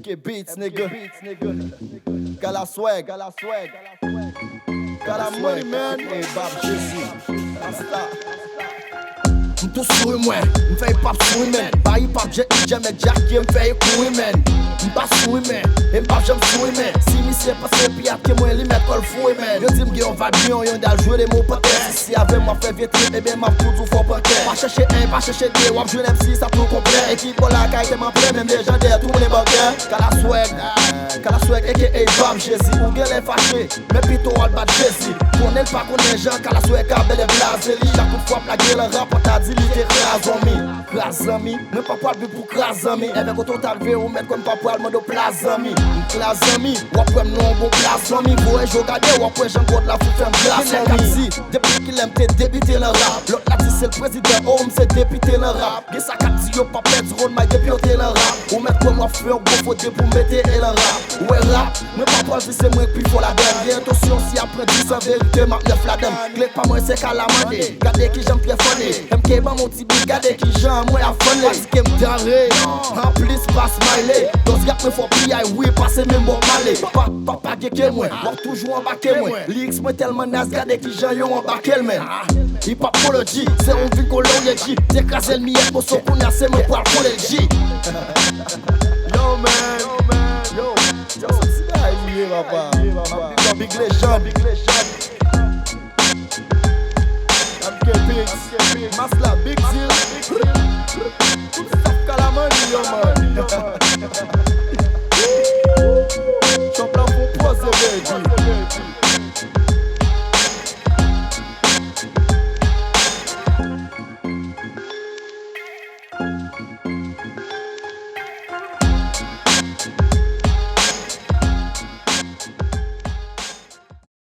MK Beats, nigga. Got la swag. Got la money, man. Hey, Bob Jesse. M'tou souri mwen, m'fey pap souri men. Bayi pap jet ni jem ek Jackie m'fey kouri men. M'pa souri men, e m'pap jem souri men. Si mi se pase pi ap ke mwen li met kol fouri men. Yo di m'ge yon vibe yon, yon dal jwe de mou pote. Si ave mwa fe vietri, ebe m'a foutou fò pote. Pa cherche un, pa cherche deux, wap jwe MC sa tout complet. Ekip bola kay te man ple, même légendaire, tout moun e banker. Kala swag, aka Bob Jesse. Ou gen lè faché, mais pito al bat Jesse. Konel pa konen jan, kala swag ka bel e blase. Li chaque fois plage le rap, on t'a dit li te Klazami, men pa pal bi pou klazami. Eve koto talve ou met kon pa pal modo plazami. Klazami, wapwe mnon bon plazami. Voye jo gade wapwe jan god la fou fem plazami. Depi ki lem te debite le rap. Lot la di se l prezident ou mse depite le rap. Ge sa kati yo pa pet road may depi ote le rap. Ou met kon wafwe ou go fote pou mette e le rap. Ou e rap, men pa pal vi se mwen pi fo la dem. Ge intosyon si apre di sa verite mak nef la dem. Glek pa mwen se kalamande, gade ki jem pye fone. MK ban mon ti bi gade ki jan mwen a fone. Parce que m'dare, en plus pas smiley. Dos gap me fò pi oui, passe même bon malé. Papa geke mwen, wap toujours embarqué mwen. Lyrics mwen tellement naze, gade ki jan yon embarqué men. Hip apology, c'est un ville qu'on l'a dit. T'écrase le miette pour son kouna, c'est mon poil pour le G. Yo man, yo, c'est ça lié papa. Big legend. MK Beats, Masla, Big Deal. Got money, yo man. Chop la pour pose, baby.